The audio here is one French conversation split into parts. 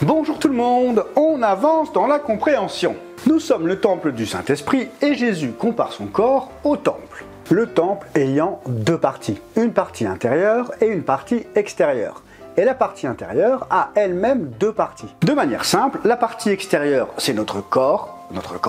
Bonjour tout le monde, on avance dans la compréhension. Nous sommes le temple du Saint-Esprit et Jésus compare son corps au temple. Le temple ayant deux parties, une partie intérieure et une partie extérieure. Et la partie intérieure a elle-même deux parties. De manière simple, la partie extérieure c'est notre corps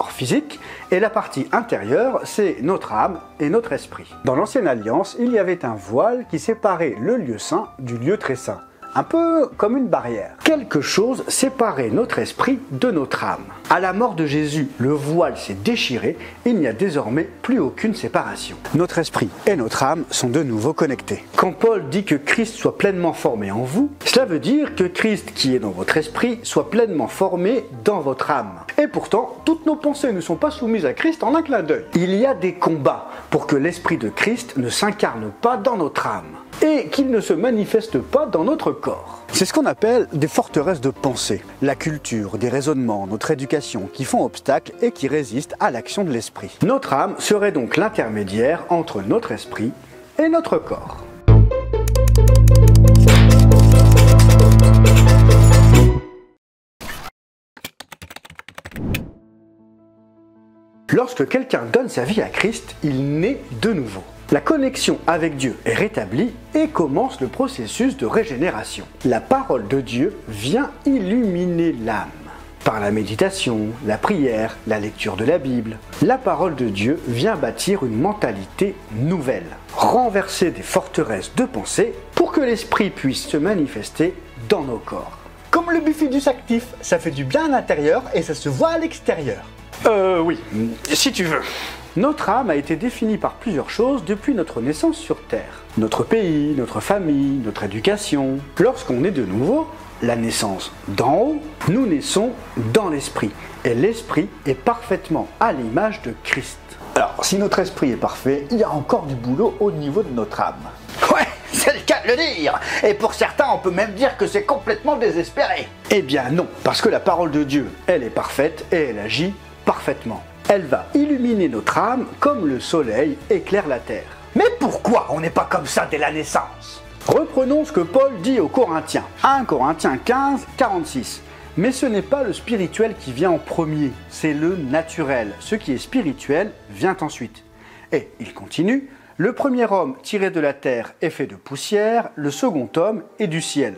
physique, et la partie intérieure c'est notre âme et notre esprit. Dans l'ancienne alliance, il y avait un voile qui séparait le lieu saint du lieu très saint. Un peu comme une barrière. Quelque chose séparait notre esprit de notre âme. À la mort de Jésus, le voile s'est déchiré, il n'y a désormais plus aucune séparation. Notre esprit et notre âme sont de nouveau connectés. Quand Paul dit que Christ soit pleinement formé en vous, cela veut dire que Christ qui est dans votre esprit soit pleinement formé dans votre âme. Et pourtant, toutes nos pensées ne sont pas soumises à Christ en un clin d'œil. Il y a des combats pour que l'esprit de Christ ne s'incarne pas dans notre âme et qu'il ne se manifeste pas dans notre corps. C'est ce qu'on appelle des forteresses de pensée. La culture, des raisonnements, notre éducation qui font obstacle et qui résistent à l'action de l'esprit. Notre âme serait donc l'intermédiaire entre notre esprit et notre corps. Lorsque quelqu'un donne sa vie à Christ, il naît de nouveau. La connexion avec Dieu est rétablie et commence le processus de régénération. La parole de Dieu vient illuminer l'âme. Par la méditation, la prière, la lecture de la Bible, la parole de Dieu vient bâtir une mentalité nouvelle, renverser des forteresses de pensée pour que l'esprit puisse se manifester dans nos corps. Comme le bifidus actif, ça fait du bien à l'intérieur et ça se voit à l'extérieur. Oui, si tu veux. Notre âme a été définie par plusieurs choses depuis notre naissance sur Terre. Notre pays, notre famille, notre éducation. Lorsqu'on est de nouveau, la naissance d'en haut, nous naissons dans l'esprit. Et l'esprit est parfaitement à l'image de Christ. Alors, si notre esprit est parfait, il y a encore du boulot au niveau de notre âme. Ouais, c'est le cas de le dire. Et pour certains, on peut même dire que c'est complètement désespéré. Eh bien non, parce que la parole de Dieu, elle est parfaite et elle agit parfaitement. Elle va illuminer notre âme comme le soleil éclaire la terre. Mais pourquoi on n'est pas comme ça dès la naissance? Reprenons ce que Paul dit aux Corinthiens. 1 Corinthiens 15, 46. Mais ce n'est pas le spirituel qui vient en premier, c'est le naturel. Ce qui est spirituel vient ensuite. Et il continue. Le premier homme tiré de la terre est fait de poussière, le second homme est du ciel.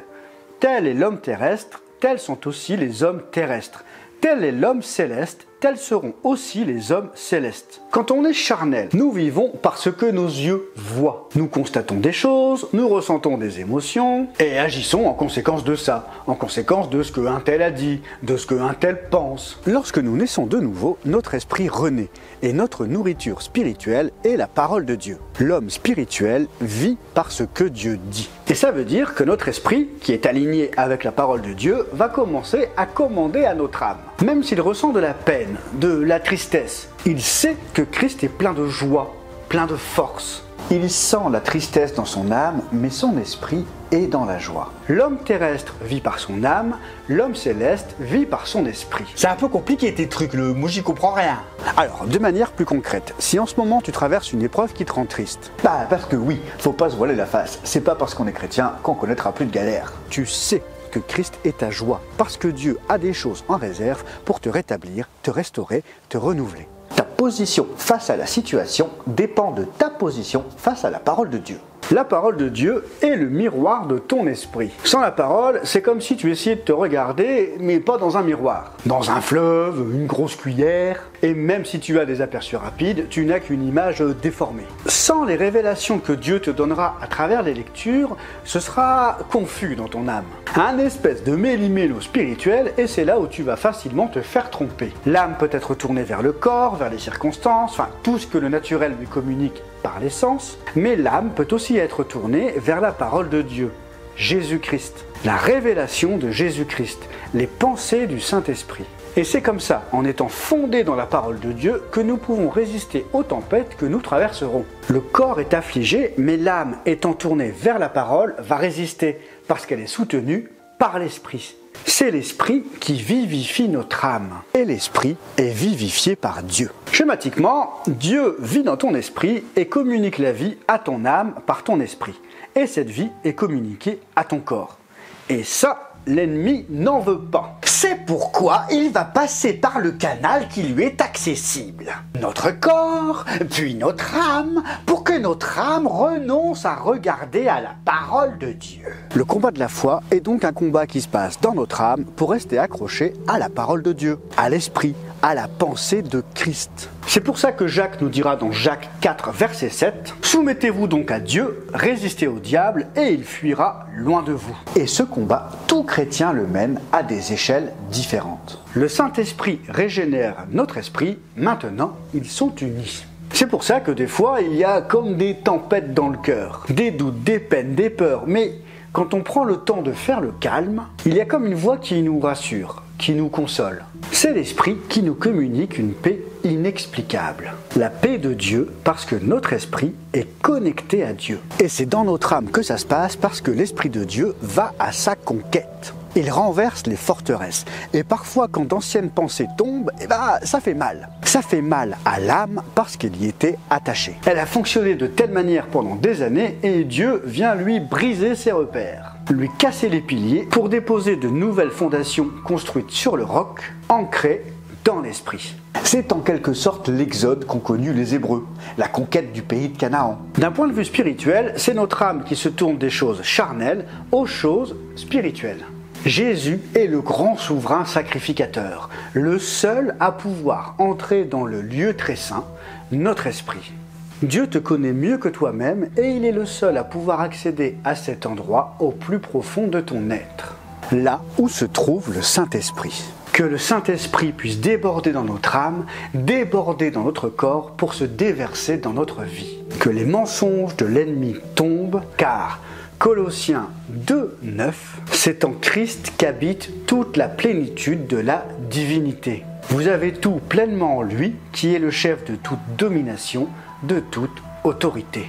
Tel est l'homme terrestre, tels sont aussi les hommes terrestres. Tel est l'homme céleste, tels seront aussi les hommes célestes. Quand on est charnel, nous vivons parce que nos yeux voient. Nous constatons des choses, nous ressentons des émotions et agissons en conséquence de ça, en conséquence de ce qu'un tel a dit, de ce qu'un tel pense. Lorsque nous naissons de nouveau, notre esprit renaît et notre nourriture spirituelle est la parole de Dieu. L'homme spirituel vit par ce que Dieu dit. Et ça veut dire que notre esprit, qui est aligné avec la parole de Dieu, va commencer à commander à notre âme. Même s'il ressent de la peine, de la tristesse, il sait que Christ est plein de joie, plein de force. Il sent la tristesse dans son âme, mais son esprit est dans la joie. L'homme terrestre vit par son âme, l'homme céleste vit par son esprit. C'est un peu compliqué tes trucs, moi j'y comprends rien. Alors, de manière plus concrète, si en ce moment tu traverses une épreuve qui te rend triste, parce que oui, faut pas se voiler la face. C'est pas parce qu'on est chrétien qu'on connaîtra plus de galère. Tu sais que Christ est ta joie, parce que Dieu a des choses en réserve pour te rétablir, te restaurer, te renouveler. Ta position face à la situation dépend de ta position face à la parole de Dieu. La parole de Dieu est le miroir de ton esprit. Sans la parole, c'est comme si tu essayais de te regarder, mais pas dans un miroir. Dans un fleuve, une grosse cuillère, et même si tu as des aperçus rapides, tu n'as qu'une image déformée. Sans les révélations que Dieu te donnera à travers les lectures, ce sera confus dans ton âme. Un espèce de méli-mélo spirituel, et c'est là où tu vas facilement te faire tromper. L'âme peut être tournée vers le corps, vers les circonstances, enfin tout ce que le naturel lui communique par les sens, mais l'âme peut aussi être tournée vers la parole de Dieu, Jésus-Christ, la révélation de Jésus-Christ, les pensées du Saint-Esprit. Et c'est comme ça, en étant fondés dans la parole de Dieu, que nous pouvons résister aux tempêtes que nous traverserons. Le corps est affligé, mais l'âme étant tournée vers la parole va résister, parce qu'elle est soutenue par l'Esprit. C'est l'Esprit qui vivifie notre âme. Et l'Esprit est vivifié par Dieu. Schématiquement, Dieu vit dans ton esprit et communique la vie à ton âme par ton esprit. Et cette vie est communiquée à ton corps. Et ça, l'ennemi n'en veut pas. C'est pourquoi il va passer par le canal qui lui est accessible. Notre corps, puis notre âme, pour que notre âme renonce à regarder à la parole de Dieu. Le combat de la foi est donc un combat qui se passe dans notre âme pour rester accroché à la parole de Dieu, à l'esprit, à la pensée de Christ. C'est pour ça que Jacques nous dira dans Jacques 4, verset 7, « Soumettez-vous donc à Dieu, résistez au diable, et il fuira loin de vous. » Et ce combat, tout chrétien le mène à des échelles différentes. Le Saint-Esprit régénère notre esprit, maintenant ils sont unis. C'est pour ça que des fois il y a comme des tempêtes dans le cœur, des doutes, des peines, des peurs, mais quand on prend le temps de faire le calme, il y a comme une voix qui nous rassure, qui nous console. C'est l'Esprit qui nous communique une paix inexplicable. La paix de Dieu parce que notre esprit est connecté à Dieu. Et c'est dans notre âme que ça se passe parce que l'Esprit de Dieu va à sa conquête. Il renverse les forteresses. Et parfois, quand d'anciennes pensées tombent, ça fait mal. Ça fait mal à l'âme parce qu'elle y était attachée. Elle a fonctionné de telle manière pendant des années et Dieu vient lui briser ses repères, lui casser les piliers pour déposer de nouvelles fondations construites sur le roc, ancrées dans l'esprit. C'est en quelque sorte l'exode qu'ont connu les Hébreux, la conquête du pays de Canaan. D'un point de vue spirituel, c'est notre âme qui se tourne des choses charnelles aux choses spirituelles. Jésus est le grand souverain sacrificateur, le seul à pouvoir entrer dans le lieu très saint, notre esprit. Dieu te connaît mieux que toi-même et il est le seul à pouvoir accéder à cet endroit au plus profond de ton être. Là où se trouve le Saint-Esprit. Que le Saint-Esprit puisse déborder dans notre âme, déborder dans notre corps pour se déverser dans notre vie. Que les mensonges de l'ennemi tombent, car Colossiens 2, 9, c'est en Christ qu'habite toute la plénitude de la divinité. Vous avez tout pleinement en lui, qui est le chef de toute domination, de toute autorité.